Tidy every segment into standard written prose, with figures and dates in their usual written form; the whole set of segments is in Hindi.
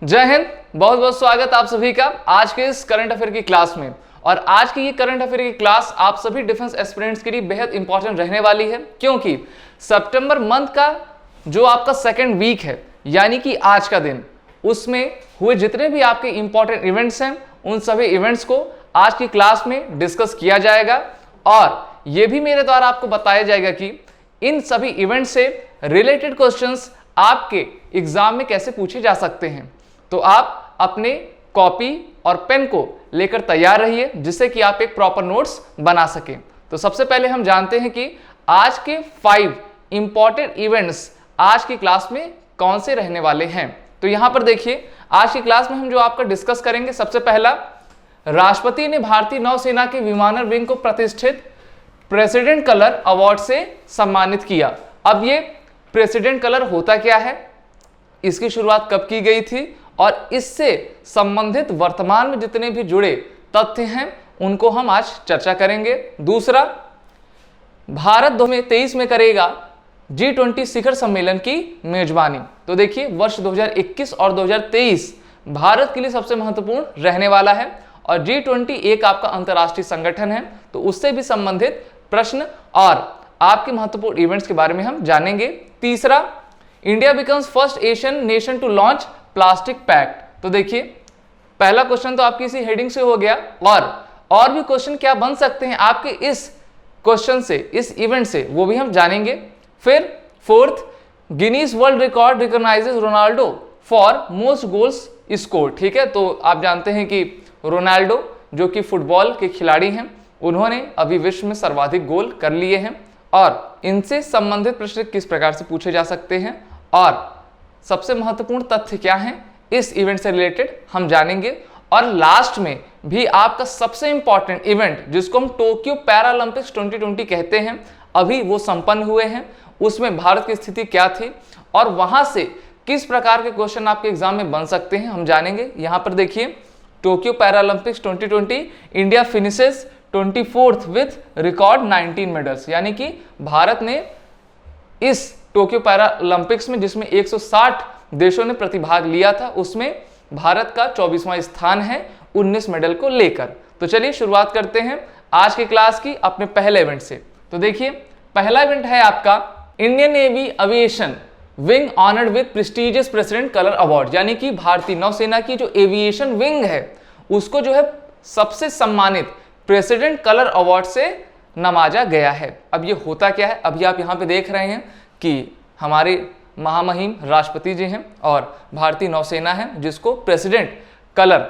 जय हिंद। बहुत बहुत स्वागत आप सभी का आज के इस करंट अफेयर की क्लास में। और आज की ये करंट अफेयर की क्लास आप सभी डिफेंस एस्पिरेंट्स के लिए बेहद इंपॉर्टेंट रहने वाली है, क्योंकि सितंबर मंथ का जो आपका सेकंड वीक है यानी कि आज का दिन, उसमें हुए जितने भी आपके इंपॉर्टेंट इवेंट्स हैं उन सभी इवेंट्स को आज की क्लास में डिस्कस किया जाएगा। और यह भी मेरे द्वारा आपको बताया जाएगा कि इन सभी इवेंट से रिलेटेड क्वेश्चंस आपके एग्जाम में कैसे पूछे जा सकते हैं। तो आप अपने कॉपी और पेन को लेकर तैयार रहिए, जिससे कि आप एक प्रॉपर नोट्स बना सकें। तो सबसे पहले हम जानते हैं कि आज के 5 इंपॉर्टेंट इवेंट्स आज की क्लास में कौन से रहने वाले हैं। तो यहां पर देखिए, आज की क्लास में हम जो आपका डिस्कस करेंगे, सबसे पहला, राष्ट्रपति ने भारतीय नौसेना के विमानन विंग को प्रतिष्ठित प्रेसिडेंट कलर अवार्ड से सम्मानित किया। अब ये प्रेसिडेंट कलर होता क्या है, इसकी शुरुआत कब की गई थी और इससे संबंधित वर्तमान में जितने भी जुड़े तथ्य हैं उनको हम आज चर्चा करेंगे। दूसरा, भारत 2023 में करेगा G20 शिखर सम्मेलन की मेजबानी। तो देखिए, वर्ष 2021 और 2023 भारत के लिए सबसे महत्वपूर्ण रहने वाला है और G20 एक आपका अंतर्राष्ट्रीय संगठन है, तो उससे भी संबंधित प्रश्न और आपके महत्वपूर्ण इवेंट्स के बारे में हम जानेंगे। तीसरा, India becomes first Asian nation to launch plastic pact. तो देखिए, पहला क्वेश्चन तो आपकी इसी हेडिंग से हो गया, और भी क्वेश्चन क्या बन सकते हैं आपके इस क्वेश्चन से, इस इवेंट से, वो भी हम जानेंगे। फिर fourth, Guinness world record recognises Ronaldo for most goals score. ठीक है, तो आप जानते हैं कि रोनाल्डो जो कि फुटबॉल के खिलाड़ी हैं, उन्होंने अभी विश्व में सर्वाधिक गोल कर लिए हैं और इनसे संबंधित प्रश्न किस प्रकार से पूछे जा सकते हैं और सबसे महत्वपूर्ण तथ्य क्या हैं इस इवेंट से रिलेटेड हम जानेंगे। और लास्ट में भी आपका सबसे इंपॉर्टेंट इवेंट, जिसको हम टोक्यो पैरालंपिक्स 2020 कहते हैं, अभी वो संपन्न हुए हैं, उसमें भारत की स्थिति क्या थी और वहां से किस प्रकार के क्वेश्चन आपके एग्जाम में बन सकते हैं, हम जानेंगे। यहां पर देखिए, Tokyo Paralympics 2020 India finishes 24th with record 19 medals, यानी कि भारत ने इस टोक्यो पैरालंपिक्स में, जिसमें 160 देशों ने प्रतिभाग लिया था, उसमें भारत का 24वां स्थान है 19 मेडल को लेकर। तो चलिए शुरुआत करते हैं आज की क्लास की अपने पहले इवेंट से। तो देखिए, पहला इवेंट है आपका Indian navy aviation wing honoured with prestigious president colour award, यानी कि भारतीय नौसेना की जो एविएशन विंग है उसको जो है सबसे सम्मानित प्रेसिडेंट कलर अवार्ड से नवाजा गया है। अब ये होता क्या है, अभी आप यहाँ पे देख रहे हैं कि हमारे महामहिम राष्ट्रपति जी हैं और भारतीय नौसेना है जिसको प्रेसिडेंट कलर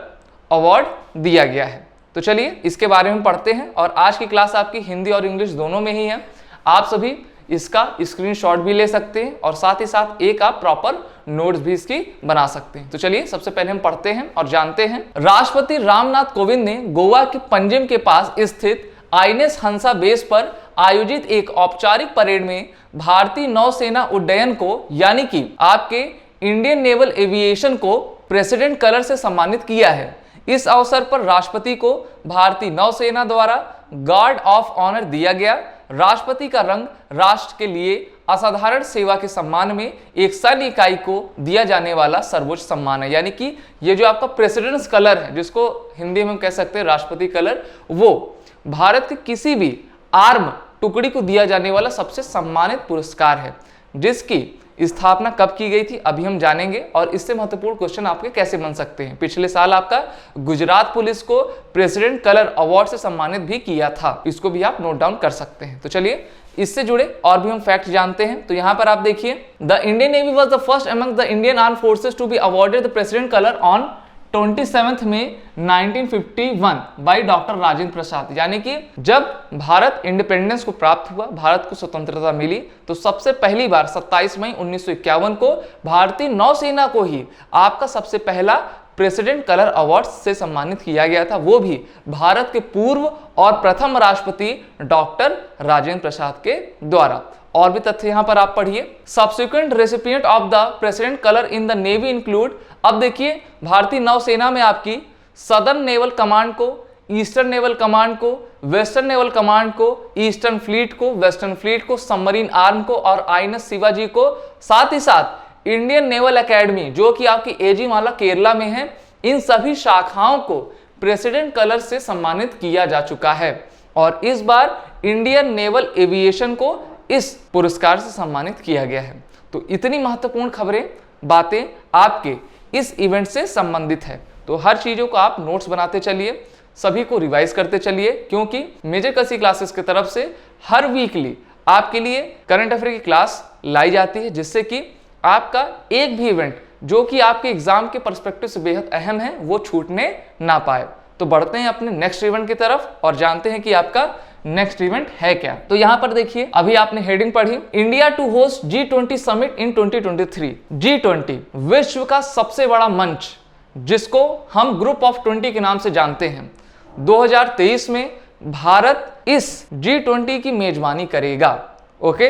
अवार्ड दिया गया है। तो चलिए इसके बारे में पढ़ते हैं। और आज की क्लास आपकी हिंदी और इंग्लिश दोनों में ही है, आप सभी इसका स्क्रीनशॉट भी ले सकते हैं और साथ ही साथ एक आप प्रॉपर नोट्स भी इसकी बना सकते हैं। तो चलिए सबसे पहले हम पढ़ते हैं और जानते हैं। राष्ट्रपति रामनाथ कोविंद ने गोवा के पंजिम के पास स्थित आईएनएस हंसा बेस पर आयोजित एक औपचारिक परेड में भारतीय नौसेना उड्डयन को, यानी कि आपके इंडियन नेवल एविएशन को प्रेसिडेंट कलर से सम्मानित किया है। इस अवसर पर राष्ट्रपति को भारतीय नौसेना द्वारा गार्ड ऑफ ऑनर दिया गया। राष्ट्रपति का रंग राष्ट्र के लिए असाधारण सेवा के सम्मान में एक सैन्य इकाई को दिया जाने वाला सर्वोच्च सम्मान है, यानी कि ये जो आपका प्रेसिडेंट्स कलर है, जिसको हिंदी में हम कह सकते हैं राष्ट्रपति कलर, वो भारत के किसी भी आर्म टुकड़ी को दिया जाने वाला सबसे सम्मानित पुरस्कार है, जिसकी स्थापना कब की गई थी अभी हम जानेंगे। और इससे महत्वपूर्ण क्वेश्चन आपके कैसे बन सकते हैं। पिछले साल आपका गुजरात पुलिस को प्रेसिडेंट कलर अवार्ड से सम्मानित भी किया था, इसको भी आप नोट डाउन कर सकते हैं। तो चलिए इससे जुड़े और भी हम फैक्ट जानते हैं। तो यहां पर आप देखिए, the Indian navy was the first among the Indian arm forces to be awarded the president colour on 27 May 1951 by doctor Rajendra Prasad, यानी कि जब भारत इंडिपेंडेंस को प्राप्त हुआ, भारत को स्वतंत्रता मिली, तो सबसे पहली बार 27 मई 1951 को भारतीय नौसेना को ही आपका सबसे पहला प्रेसिडेंट कलर अवार्ड से सम्मानित किया गया था, वो भी भारत के पूर्व और प्रथम राष्ट्रपति डॉक्टर राजेंद्र प्रसाद के द्वारा। और भी तथ्य यहां पर आप पढ़िए। Subsequent recipient of the president colour in the navy include, अब देखिए भारतीय नौसेना में आपकी सदर्न नेवल कमांड को, ईस्टर्न नेवल कमांड को, वेस्टर्न नेवल कमांड को, ईस्टर्न फ्लीट को, वेस्टर्न फ्लीट को, सबमरीन आर्म को और आईएनएस शिवाजी को, साथ ही साथ इंडियन नेवल एकेडमी जो कि आपकी एजीमाला केरला में है, इन सभी शाखाओं को प्रेसिडेंट कलर से सम्मानित किया जा चुका है और इस बार इंडियन नेवल एविएशन को इस पुरस्कार से सम्मानित किया गया है। तो इतनी महत्वपूर्ण खबरें, बातें आपके इस इवेंट से संबंधित है। तो हर चीजों को आप नोट्स बनाते चलिए, सभी को रिवाइज करते चलिए, क्योंकि मेजर कृषि क्लासेस की तरफ से हर वीकली आपके लिए करंट अफेयर की क्लास लाई जाती है, जिससे कि आपका एक भी इवेंट जो कि आपके एग्जाम के पर्सपेक्टिव से बेहद अहम है वो छूटने ना पाए। तो बढ़ते हैं अपने नेक्स्ट इवेंट की तरफ और जानते हैं कि आपका नेक्स्ट इवेंट है क्या। तो यहां पर देखिए, अभी आपने हेडिंग पढ़ी, India to host G20 summit in 2023। G20 विश्व का सबसे बड़ा मंच जिसको हम ग्रुप ऑफ 20 के नाम से जानते हैं। 2023 में भारत इस G20 की मेजबानी करेगा। ओके,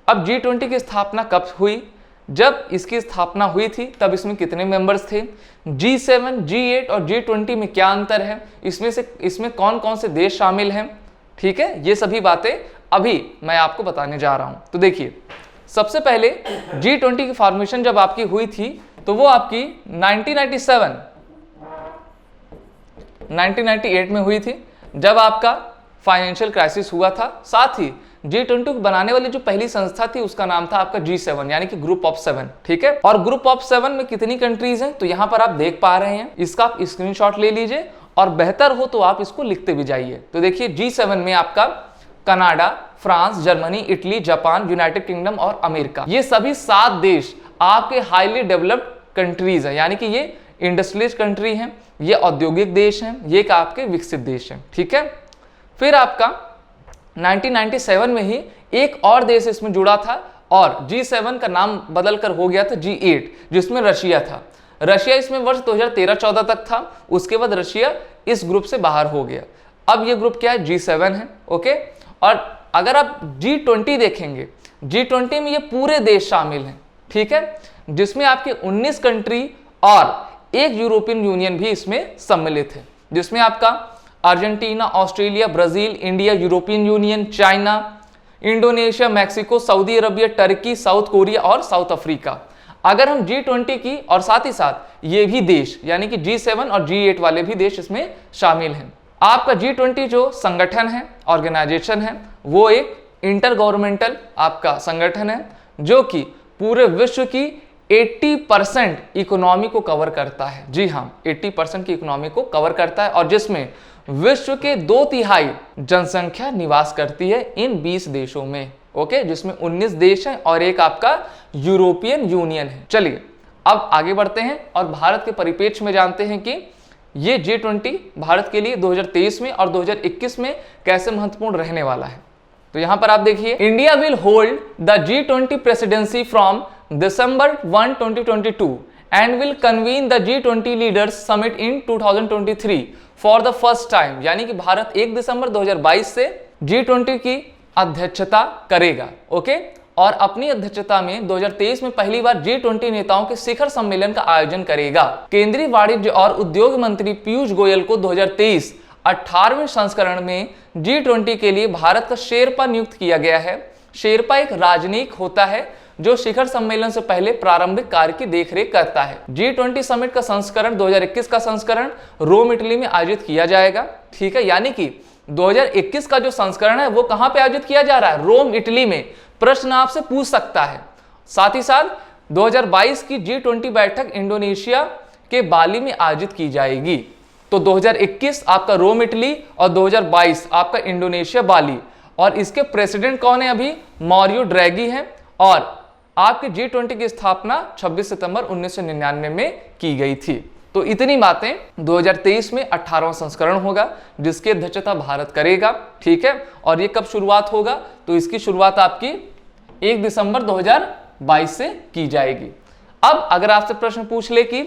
अब G20 की स्थापना कब हुई? जब इसकी स्थापना हुई थी तब इसमें कितने मेंबर्स थे? G7, G8 और G20 में क्या अंतर है? इसमें कौन कौन से देश शामिल हैं? ठीक है, ये सभी बातें अभी मैं आपको बताने जा रहा हूं। तो देखिए, सबसे पहले G20 की फॉर्मेशन जब आपकी हुई थी तो वो आपकी 1998 में हुई थी, जब आपका फाइनेंशियल क्राइसिस हुआ था। साथ ही G20 को बनाने वाली जो पहली संस्था थी उसका नाम था आपका G7 यानी कि ग्रुप ऑफ 7। ठीक है, और ग्रुप ऑफ 7 में कितनी कंट्रीज हैं? तो यहां पर आप देख पा रहे हैं, इसका आप स्क्रीनशॉट ले लीजिए और बेहतर हो तो आप इसको लिखते भी जाइए। तो देखिए, G7 में आपका Canada, France, Germany, Italy, Japan, United kingdom और अमेरिका, ये सभी 7 देश आपके हाईली डेवलप्ड कंट्रीज है, यानी कि ये इंडस्ट्रियलिस्ट कंट्री हैं, ये औद्योगिक देश हैं, ये आपके विकसित देश हैं। ठीक है, फिर आपका 1997 में ही एक और देश इसमें जुड़ा था और G7 का नाम बदलकर हो गया था G8, जिसमें रशिया था। रशिया इसमें वर्ष 2013-14 तक था, उसके बाद रशिया इस ग्रुप से बाहर हो गया। अब ये ग्रुप क्या है? G7 है। ओके, और अगर आप G20 देखेंगे, G20 में ये पूरे देश शामिल हैं। ठीक है, जिसमें आपके 19 कंट्री और एक यूरोपियन यूनियन भी इसमें सम्मिलित है, जिसमें आपका Argentina, Australia, Brazil, India, European union, China, Indonesia, Mexico, Saudi Arabia, Turkey, south Korea और साउथ अफ्रीका। अगर हम G20 की और साथ ही साथ ये भी देश यानी कि G7 और G8 वाले भी देश इसमें शामिल हैं। आपका G20 जो संगठन है, ऑर्गेनाइजेशन है, वो एक इंटर गवर्नमेंटल आपका संगठन है जो कि पूरे विश्व की 80% इकोनॉमी को कवर करता है। जी हाँ, 80% की इकोनॉमी को कवर करता है और जिसमें विश्व के 2/3 जनसंख्या निवास करती है इन 20 देशों में। ओके, जिसमें 19 देश हैं और एक आपका यूरोपियन यूनियन है। चलिए अब आगे बढ़ते हैं और भारत के परिप्रेक्ष्य में जानते हैं कि ये G20 भारत के लिए 2023 में और 2021 में कैसे महत्वपूर्ण रहने वाला है। तो यहां पर आप देखिए, India will hold the G20 presidency from December 1, 2022 and will convene the G20 Leaders Summit in 2023 for the first time। यानी कि भारत 1 दिसंबर 2022 से G20 की अध्यक्षता करेगा। ओके, और अपनी अध्यक्षता में 2023 में पहली बार G20 नेताओं के शिखर सम्मेलन का आयोजन करेगा। केंद्रीय वाणिज्य और उद्योग मंत्री पीयूष गोयल को 2023 18वें संस्करण में G20 के लिए भारत का शेरपा नियुक्त किया गया है। शेरपा एक राजनयिक होता है जो शिखर सम्मेलन से पहले प्रारंभिक कार्य की देखरेख करता है। G20 समिट का संस्करण 2021 का संस्करण रोम, इटली में आयोजित किया जाएगा। ठीक है, यानी कि 2021 का जो संस्करण है वो कहां पे आयोजित किया जा रहा है? रोम, इटली में। प्रश्न आपसे पूछ सकता है। साथ ही साथ 2022 की G20 बैठक इंडोनेशिया के बाली में आयोजित की जाएगी। तो 2021 आपका रोम, इटली और 2022 आपका इंडोनेशिया, बाली। और इसके प्रेसिडेंट कौन है? अभी मारियो ड्रैगी हैं और आपके G20 की स्थापना 26 सितंबर 1999 में की गई थी। तो इतनी बातें, 2023 में 18वां संस्करण होगा जिसकी अध्यक्षता भारत करेगा। ठीक है, और ये कब शुरुआत होगा? तो इसकी शुरुआत आपकी 1 दिसंबर 2022 से की जाएगी। अब अगर आपसे प्रश्न पूछ ले कि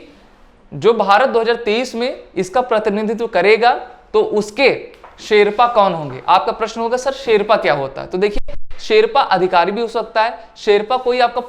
जो भारत 2023 में इसका प्रतिनिधित्व करेगा तो उसके शेरपा कौन होंगे? आपका प्रश्न होगा सर शेरपा क्या होता है? तो देखिए, शेरपा अधिकारी भी हो सकता है, शेरपा कोई आपका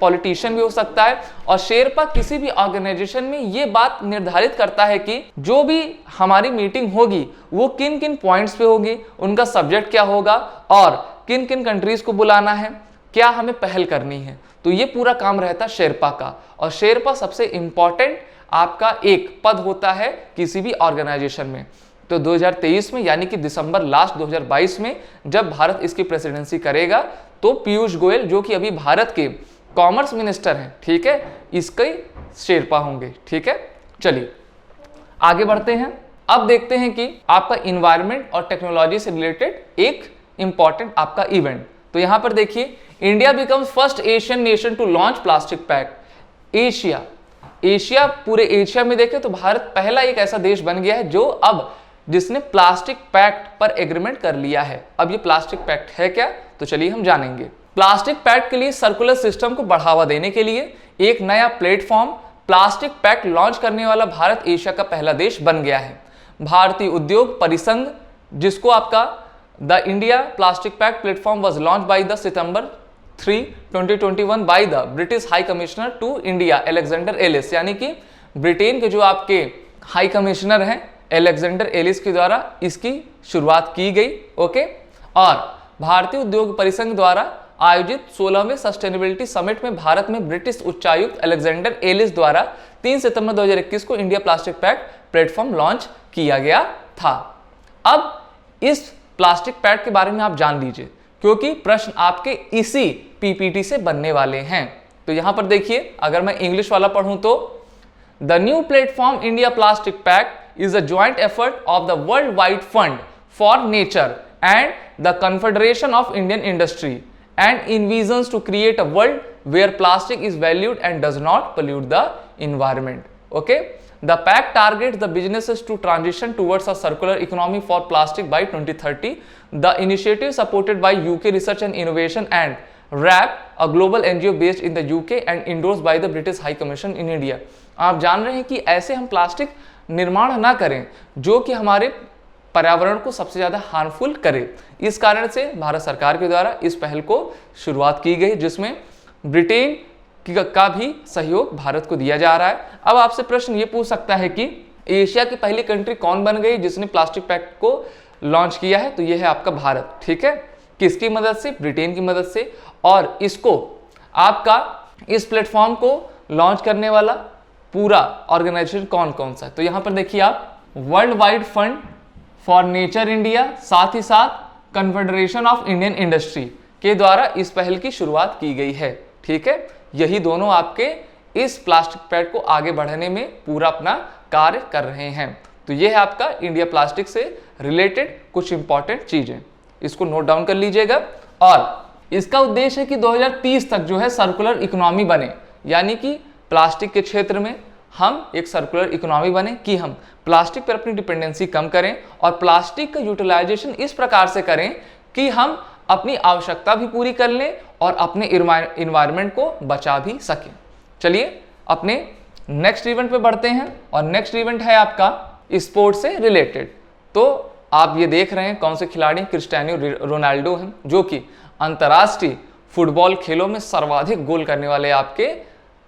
पॉलिटिशियन भी हो सकता है, और शेरपा किसी भी ऑर्गेनाइजेशन में ये बात निर्धारित करता है कि जो भी हमारी मीटिंग होगी वो किन किन पॉइंट्स पे होगी, उनका सब्जेक्ट क्या होगा और किन किन कंट्रीज को बुलाना है, क्या हमें पहल करनी है। तो ये पूरा काम रहता शेरपा का, और शेरपा सबसे इंपॉर्टेंट आपका एक पद होता है किसी भी ऑर्गेनाइजेशन में। तो 2023 में यानी कि दिसंबर लास्ट 2022 में जब भारत इसकी प्रेसिडेंसी करेगा तो पीयूष गोयल जो कि अभी भारत के कॉमर्स मिनिस्टर हैं, ठीक है, इसके शेरपा होंगे। ठीक है, चलिए आगे बढ़ते हैं। अब देखते हैं कि आपका इन्वायरमेंट और टेक्नोलॉजी से रिलेटेड एक इंपॉर्टेंट आपका इवेंट। तो यहां पर देखिए, India becomes first Asian nation to launch plastic pact. Asia पूरे एशिया में देखें तो भारत पहला एक ऐसा देश बन गया है जो अब जिसने प्लास्टिक पैक्ट पर एग्रीमेंट कर लिया है। अब ये प्लास्टिक पैक्ट है क्या, तो चलिए हम जानेंगे। प्लास्टिक पैक्ट के लिए सर्कुलर सिस्टम को बढ़ावा देने के लिए एक नया प्लेटफॉर्म प्लास्टिक पैक्ट लॉन्च करने वाला भारत एशिया का पहला देश बन गया है। भारतीय उद्योग परिसंघ, जिसको आपका the India plastic pact platform was launch by the September 3, 2021 by the British high commissioner to India Alexander Ellis, यानी कि ब्रिटेन के जो आपके हाई कमिश्नर हैं अलेक्जेंडर एलिस के द्वारा इसकी शुरुआत की गई। ओके, और भारतीय उद्योग परिसंघ द्वारा आयोजित 16वें सस्टेनेबिलिटी समिट में भारत में ब्रिटिश उच्चायुक्त अलेक्जेंडर एलिस द्वारा 3 सितंबर 2021 को India plastic pact platform launch किया गया था। अब इस प्लास्टिक पैक्ट के बारे में आप जान लीजिए, क्योंकि प्रश्न आपके इसी पीपीटी से बनने वाले हैं। तो यहां पर देखिए, अगर मैं इंग्लिश वाला पढ़ूं तो the new platform India plastic pact is a joint effort of the world wide fund for nature and the confederation of Indian industry and envisions to create a world where plastic is valued and does not pollute the environment. Okay, the pact targets the businesses to transition towards a circular economy for plastic by 2030. The initiative supported by UK Research and Innovation and RAP, a global NGO based in the UK and endorsed by the British High Commission in India. आप जान रहे हैं कि ऐसे हम प्लास्टिक निर्माण ना करें जो कि हमारे पर्यावरण को सबसे ज्यादा हार्मफुल करे। इस कारण से भारत सरकार के द्वारा इस पहल को शुरुआत की गई, जिसमें ब्रिटेन का भी सहयोग भारत को दिया जा रहा है। अब आपसे प्रश्न ये पूछ सकता है कि एशिया की पहली कंट्री कौन बन गई जिसने प्लास्टिक पैक्ट को लॉन्च किया है, तो यह है आपका भारत। ठीक है, किसकी मदद से, ब्रिटेन की मदद से। और इसको आपका इस प्लेटफॉर्म को लॉन्च करने वाला पूरा ऑर्गेनाइजेशन कौन कौन सा है, तो यहां पर देखिए आप world wide fund for nature India, साथ ही साथ कन्फेडरेशन ऑफ इंडियन इंडस्ट्री के द्वारा इस पहल की शुरुआत की गई है। ठीक है, यही दोनों आपके इस प्लास्टिक पैक्ट को आगे बढ़ाने में पूरा अपना कार्य कर रहे हैं। तो यह है आपका इंडिया प्लास्टिक से रिलेटेड कुछ इंपॉर्टेंट चीजें, इसको नोट डाउन कर लीजिएगा। और इसका उद्देश्य है कि 2030 तक जो है सर्कुलर इकोनॉमी बने, यानी कि प्लास्टिक के क्षेत्र में हम एक सर्कुलर इकोनॉमी बने कि हम प्लास्टिक पर अपनी डिपेंडेंसी कम करें और प्लास्टिक का यूटिलाइजेशन इस प्रकार से करें कि हम अपनी आवश्यकता भी पूरी कर लें और अपने इन्वायरमेंट को बचा भी सकें। चलिए अपने नेक्स्ट इवेंट पे बढ़ते हैं, और नेक्स्ट इवेंट है आपका स्पोर्ट से रिलेटेड। तो आप ये देख रहे हैं कौन से खिलाड़ी, क्रिस्टियानो रोनाल्डो हैं जो कि अंतर्राष्ट्रीय फुटबॉल खेलों में सर्वाधिक गोल करने वाले आपके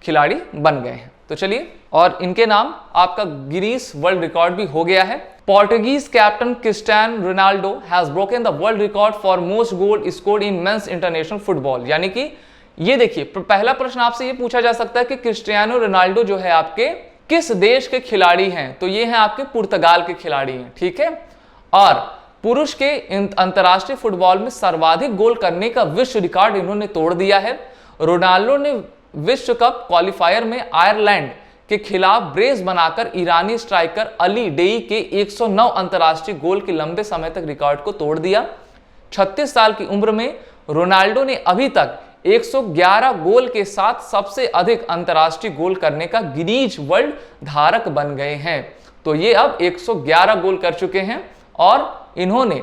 खिलाड़ी बन गए हैं। तो चलिए, और इनके नाम आपका गिनीज वर्ल्ड रिकॉर्ड भी हो गया है। Portuguese captain Cristiano Ronaldo has broken the world record for most goal scored in men's international football. यानी कि ये देखिए, पहला प्रश्न आपसे ये पूछा जा सकता है कि क्रिस्टियानो रोनाल्डो जो है आपके किस देश के खिलाड़ी हैं, तो ये हैं आपके पुर्तगाल के खिलाड़ी हैं। ठीक है, और पुरुष के अंतर्राष्ट्रीय फुटबॉल में सर्वाधिक गोल करने का विश्व रिकॉर्ड इन्होंने तोड़ दिया है। रोनाल्डो ने विश्व कप क्वालिफायर में आयरलैंड के खिलाफ ब्रेस बनाकर ईरानी स्ट्राइकर अली डेई के 109 अंतर्राष्ट्रीय गोल के लंबे समय तक रिकॉर्ड को तोड़ दिया। 36 साल की उम्र में रोनाल्डो ने अभी तक 111 गोल के साथ सबसे अधिक अंतर्राष्ट्रीय गोल करने का गिनीज वर्ल्ड धारक बन गए हैं। तो ये अब 111 गोल कर चुके हैं और इन्होंने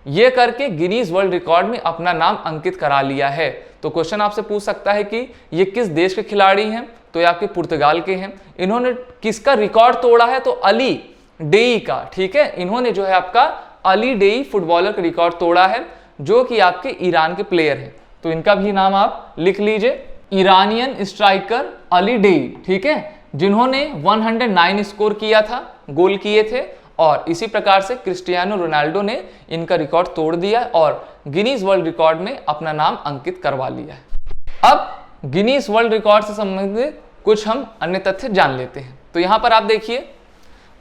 ये करके गिनीज वर्ल्ड रिकॉर्ड में अपना नाम अंकित करा लिया है। तो क्वेश्चन आपसे पूछ सकता है कि ये किस देश के खिलाड़ी हैं, तो ये आपके पुर्तगाल के हैं। इन्होंने किसका रिकॉर्ड तोड़ा है, तो अली डेई का। ठीक है, इन्होंने जो है आपका अली डेई फुटबॉलर का रिकॉर्ड तोड़ा है जो कि आपके ईरान के प्लेयर हैं। तो इनका भी नाम आप लिख लीजिए, ईरानियन स्ट्राइकर अली डेई। ठीक है, जिन्होंने 109 स्कोर किया था, गोल किए थे, और इसी प्रकार से क्रिस्टियानो रोनाल्डो ने इनका रिकॉर्ड तोड़ दिया और गिनीज वर्ल्ड रिकॉर्ड में अपना नाम अंकित करवा लिया है। अब गिनीज वर्ल्ड रिकॉर्ड से संबंधित कुछ हम अन्य तथ्य जान लेते हैं। तो यहां पर आप देखिए,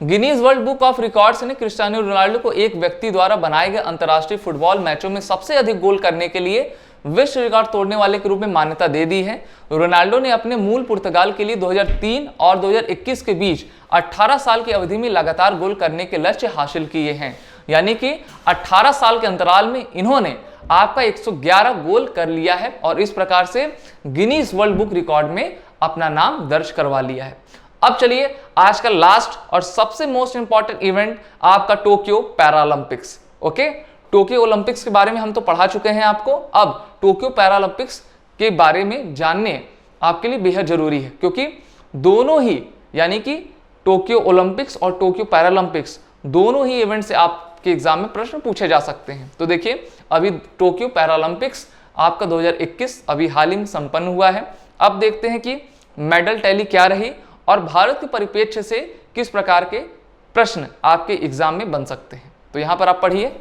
Guinness world book of records ने क्रिस्टियानो रोनाल्डो को एक व्यक्ति द्वारा बनाए गए अंतर्राष्ट्रीय फुटबॉल मैचों में सबसे अधिक गोल करने के लिए विश्व रिकॉर्ड तोड़ने वाले के रूप में मान्यता दे दी है। रोनाल्डो ने अपने मूल पुर्तगाल के लिए 2003 और 2021 के बीच 18 साल की अवधि में लगातार गोल करने के लक्ष्य हासिल किए हैं। यानी कि 18 साल के अंतराल में इन्होंने आपका 111 गोल कर लिया है और इस प्रकार से गिनीज वर्ल्ड बुक रिकॉर्ड में अपना नाम दर्ज करवा लिया है। अब चलिए आज का लास्ट और सबसे मोस्ट इंपॉर्टेंट इवेंट आपका Tokyo Paralympics. Okay, Tokyo Olympics के बारे में हम तो पढ़ा चुके हैं आपको। अब टोक्यो पैरालंपिक्स के बारे में जानने आपके लिए बेहद जरूरी है, क्योंकि दोनों ही यानी कि टोक्यो ओलंपिक्स और टोक्यो पैरालंपिक्स दोनों ही इवेंट से आपके एग्जाम में प्रश्न पूछे जा सकते हैं। तो देखिए, अभी टोक्यो पैरालंपिक्स आपका 2021 अभी हाल ही में संपन्न हुआ है। अब देखते हैं कि मेडल टैली क्या रही और भारत के परिप्रेक्ष्य से किस प्रकार के प्रश्न आपके एग्जाम में बन सकते हैं। तो यहां पर आप पढ़िए,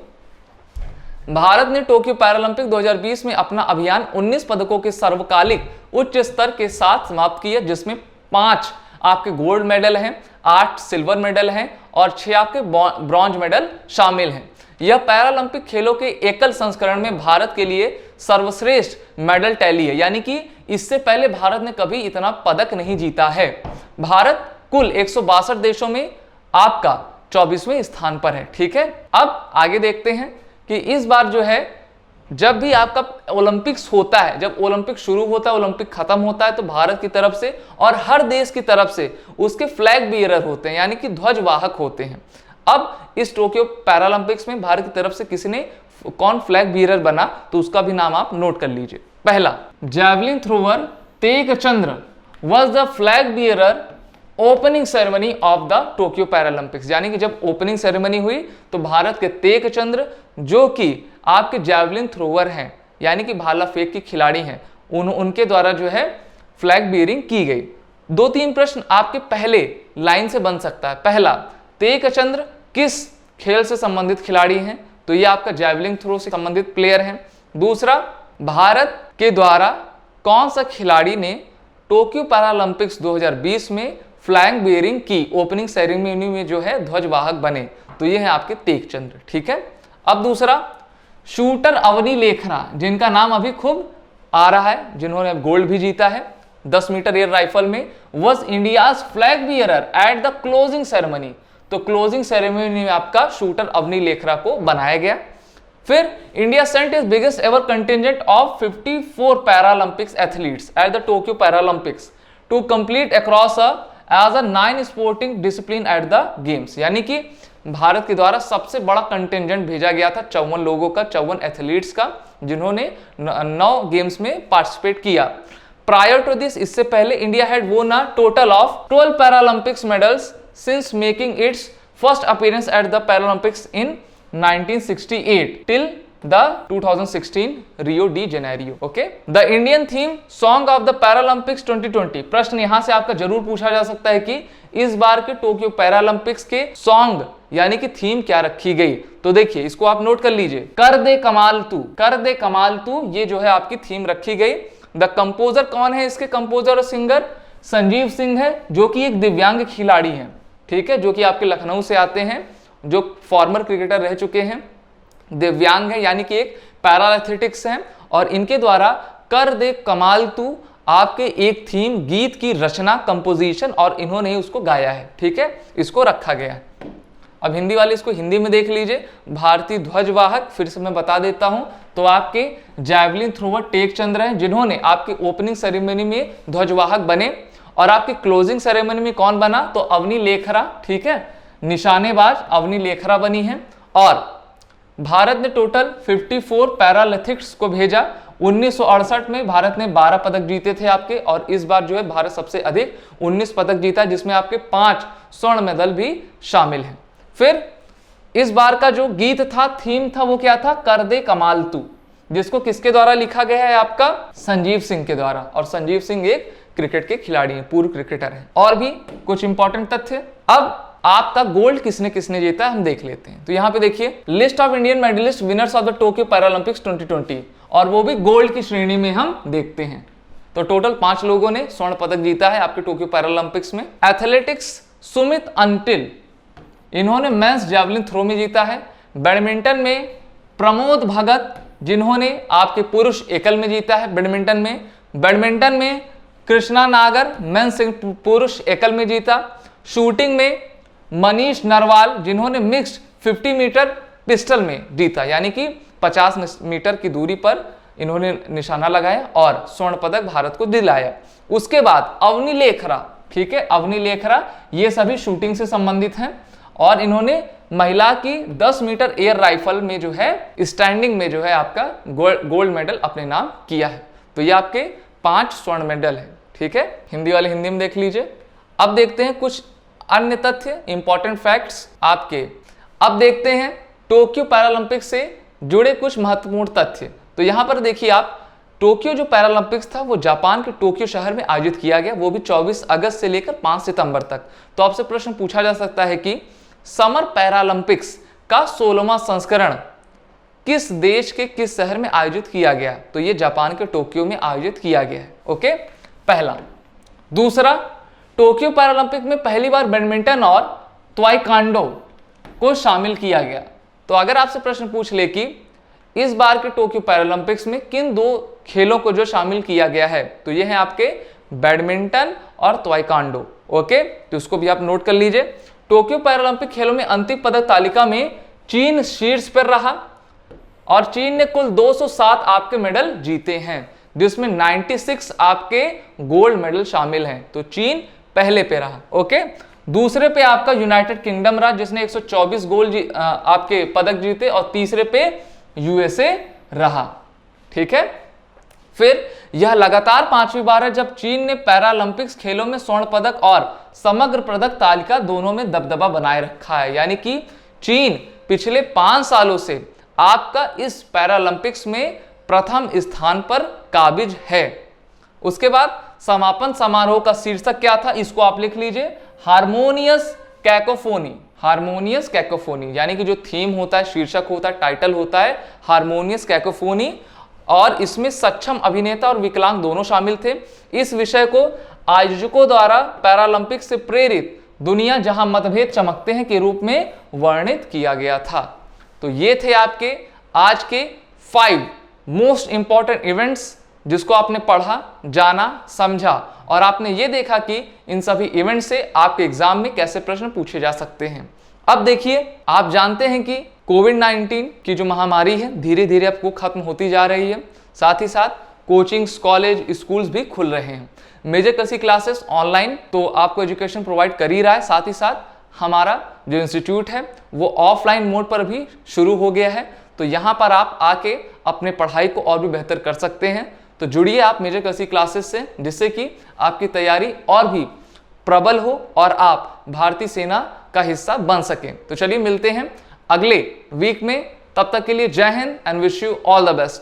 भारत ने टोक्यो पैरालंपिक 2020 में अपना अभियान 19 पदकों के सर्वकालिक उच्च स्तर के साथ समाप्त किया, जिसमें 5 आपके गोल्ड मेडल हैं, 8 सिल्वर मेडल हैं और 6 आपके ब्रॉन्ज मेडल शामिल हैं। यह पैरालंपिक खेलों के एकल संस्करण में भारत के लिए सर्वश्रेष्ठ मेडल टैली है, यानी कि इससे पहले भारत ने कभी इतना पदक नहीं जीता है। भारत कुल 162 देशों में आपका 24वें स्थान पर है। ठीक है, अब आगे देखते हैं कि इस बार जो है जब भी आपका ओलंपिक्स होता है, जब ओलंपिक शुरू होता है, ओलंपिक खत्म होता है, तो भारत की तरफ से और हर देश की तरफ से उसके फ्लैग बियरर होते हैं, यानी कि ध्वजवाहक होते हैं। अब इस टोक्यो पैरालंपिक्स में भारत की तरफ से किसी ने कौन फ्लैग बियरर बना, तो उसका भी नाम आप नोट कर लीजिए। पहला, javelin thrower Tegh Chandra was the flag bearer opening ceremony of the Tokyo Paralympics, यानी कि जब ओपनिंग सेरेमनी हुई तो भारत के तेग चंद्र जो कि आपके जैवलिन थ्रोवर हैं, यानी कि भाला फेंक की खिलाड़ी हैं, उनके द्वारा जो है फ्लैग बियरिंग की गई। 2-3 प्रश्न आपके पहले लाइन से बन सकता है। पहला, तेग चंद्र किस खेल से संबंधित खिलाड़ी हैं, तो ये आपका जैवलिन थ्रो से संबंधित प्लेयर हैं। दूसरा, भारत के द्वारा कौन सा खिलाड़ी ने टोक्यो पैरालंपिक्स 2020 में फ्लैग बियरिंग की, ओपनिंग सेरेमनी में जो है ध्वजवाहक बने, तो ये है आपके तेग चंद्र। ठीक है, अब दूसरा, शूटर अवनी लेखरा, जिनका नाम अभी खूब आ रहा है, जिन्होंने गोल्ड भी जीता है 10 मीटर एयर राइफल में, was India's flag bearer at the closing ceremony, तो क्लोजिंग सेरेमनी में आपका शूटर अवनी लेखरा को बनाया गया। फिर India sent its biggest ever contingent of 54 Paralympics athletes at the Tokyo Paralympics to complete across as a 9 sporting discipline at the games, यानी कि भारत के द्वारा सबसे बड़ा कंटिजेंट भेजा गया था 54 लोगों का, 54 एथलीट्स का, जिन्होंने 9 गेम्स में पार्टिसिपेट किया। प्रायर टू दिस, इससे पहले इंडिया हैड वोन a total of 12 Paralympics medals since making it's first appearance at the Paralympics in 1968 till the 2016 Rio de Janeiro. Okay, the Indian theme song of the Paralympics 2020, प्रश्न यहां से आपका जरूर पूछा जा सकता है कि इस बार के टोक्यो पैरालंपिक्स के सॉन्ग यानी कि थीम क्या रखी गई। तो देखिए, इसको आप नोट कर लीजिए, कर दे कमाल तू, कर दे कमाल तू, ये जो है आपकी थीम रखी गई। द कंपोजर कौन है, इसके कंपोजर और सिंगर संजीव सिंह है, जो कि एक दिव्यांग खिलाड़ी हैं। ठीक है, जो कि आपके लखनऊ से आते हैं, जो फॉर्मर क्रिकेटर रह चुके हैं, दिव्यांग है, यानी कि एक पैरा एथलेटिक्स हैं, और इनके द्वारा कर दे कमाल तू आपके एक थीम गीत की रचना, कंपोजिशन, और इन्होंने ही उसको गाया है। ठीक है, इसको रखा गया है। अब हिंदी वाले इसको हिंदी में देख लीजिए। भारतीय ध्वजवाहक फिर से मैं बता देता हूं, तो आपके जैवलिन थ्रोवर तेग चंद्र हैं, जिन्होंने आपके ओपनिंग सेरेमनी में ध्वजवाहक बने, और आपके क्लोजिंग सेरेमनी में कौन बना, तो अवनी लेखरा। ठीक है, निशानेबाज अवनी लेखरा बनी है। और भारत ने टोटल 54 पैरालैथिक्स को भेजा। 1968 में भारत ने 12 पदक जीते थे आपके, और इस बार जो है भारत सबसे अधिक 19 पदक जीता, जिसमें आपके 5 स्वर्ण मेडल भी शामिल हैं। फिर इस बार का जो गीत था, थीम था, वो क्या था, कर दे कमाल तू, जिसको किसके द्वारा लिखा गया है, आपका संजीव सिंह के द्वारा। और संजीव सिंह एक क्रिकेट के खिलाड़ी हैं, पूर्व क्रिकेटर हैं। और भी कुछ इंपॉर्टेंट तथ्य। अब आपका गोल्ड किसने किसने जीता है हम देख लेते हैं। तो यहाँ पे देखिए list of Indian medallist winners of the Tokyo Paralympics 2020, और वो भी गोल्ड की श्रेणी में हम देखते हैं। तो टोटल 5 लोगों ने स्वर्ण पदक जीता है आपके टोक्यो पैरालंपिक्स में। एथलेटिक्स सुमित अंटिल, इन्होंने मेंस जैवलिन थ्रो में जीता है। बैडमिंटन में प्रमोद भगत, जिन्होंने आपके पुरुष एकल में जीता है बैडमिंटन में। बैडमिंटन में कृष्णा नागर मेंस पुरुष एकल में जीता। शूटिंग में मनीष नरवाल, जिन्होंने मिक्स्ड 50 मीटर पिस्टल में जीता, यानी कि 50 मीटर की दूरी पर इन्होंने निशाना लगाया और स्वर्ण पदक भारत को दिलाया। उसके बाद अवनी लेखरा, ठीक है, अवनी लेखरा, ये सभी शूटिंग से संबंधित हैं और इन्होंने महिला की 10 मीटर एयर राइफल में जो है स्टैंडिंग में जो है आपका गोल्ड मेडल अपने नाम किया है। तो ये आपके 5 स्वर्ण मेडल है, ठीक है। हिंदी वाले हिंदी में देख लीजिए। अब देखते हैं कुछ अन्य तथ्य, इंपॉर्टेंट फैक्ट्स आपके। अब देखते हैं टोक्यो पैरालंपिक्स से जुड़े कुछ महत्वपूर्ण तथ्य। तो यहां पर देखिए आप, टोक्यो जो पैरालंपिक्स था वो जापान के टोक्यो शहर में आयोजित किया गया, वो भी 24 अगस्त से लेकर 5 सितंबर तक। तो आपसे प्रश्न पूछा जा सकता है कि समर पैरालंपिक्स का 16वां संस्करण किस देश के किस शहर में आयोजित किया गया? तो ये जापान के टोक्यो में आयोजित किया गया है, ओके, पहला। दूसरा, टोक्यो पैरालंपिक में पहली बार बैडमिंटन और ताइक्वांडो को शामिल किया गया। तो अगर आपसे प्रश्न पूछ ले कि इस बार के टोक्यो पैरालंपिक्स में किन 2 खेलों को जो शामिल किया गया है, तो ये है आपके बैडमिंटन और ताइक्वांडो, ओके, तो उसको भी आप नोट कर लीजिए। टोक्यो पैरालंपिक खेलों में अंतिम पदक तालिका में चीन शीर्ष पर रहा और चीन ने कुल 207 आपके मेडल जीते हैं, जिसमें 96 आपके गोल्ड मेडल शामिल हैं। तो चीन पहले पे रहा, ओके। दूसरे पे आपका यूनाइटेड किंगडम रहा, जिसने 124 गोल्ड आपके पदक जीते, और तीसरे पे यूएसए रहा, ठीक है। फिर यह लगातार 5वीं बार है जब चीन ने पैरालंपिक्स खेलों में स्वर्ण पदक और समग्र पदक तालिका दोनों में दबदबा बनाए रखा है, यानी कि चीन पिछले 5 सालों से आपका इस पैरालंपिक्स में प्रथम स्थान पर काबिज है। उसके बाद समापन समारोह का शीर्षक क्या था, इसको आप लिख लीजिए, हार्मोनियस कैकोफोनी। हार्मोनियस कैकोफोनी यानी कि जो थीम होता है, शीर्षक होता है, टाइटल होता है हार्मोनियस कैकोफोनी, और इसमें सक्षम अभिनेता और विकलांग दोनों शामिल थे। इस विषय को आयोजकों द्वारा पैरालंपिक्स से प्रेरित दुनिया जहां मतभेद चमकते हैं के रूप में वर्णित किया गया था। तो ये थे आपके आज के 5 मोस्ट इंपॉर्टेंट इवेंट्स, जिसको आपने पढ़ा, जाना, समझा, और आपने ये देखा कि इन सभी इवेंट से आपके एग्जाम में कैसे प्रश्न पूछे जा सकते हैं। अब देखिए, आप जानते हैं कि कोविड-19 की जो महामारी है धीरे धीरे आपको खत्म होती जा रही है। साथ ही साथ कोचिंग्स, कॉलेज, स्कूल्स भी खुल रहे हैं। मेजर कृषि क्लासेस ऑनलाइन तो आपको एजुकेशन प्रोवाइड कर ही रहा है, साथ ही साथ हमारा जो इंस्टीट्यूट है वो ऑफलाइन मोड पर भी शुरू हो गया है। तो यहाँ पर आप आके अपने पढ़ाई को और भी बेहतर कर सकते हैं। तो जुड़िए आप मेजर कृषि क्लासेस से, जिससे कि आपकी तैयारी और भी प्रबल हो और आप भारतीय सेना का हिस्सा बन सकें। तो चलिए मिलते हैं अगले वीक में, तब तक के लिए जय Hind and wish you all the best.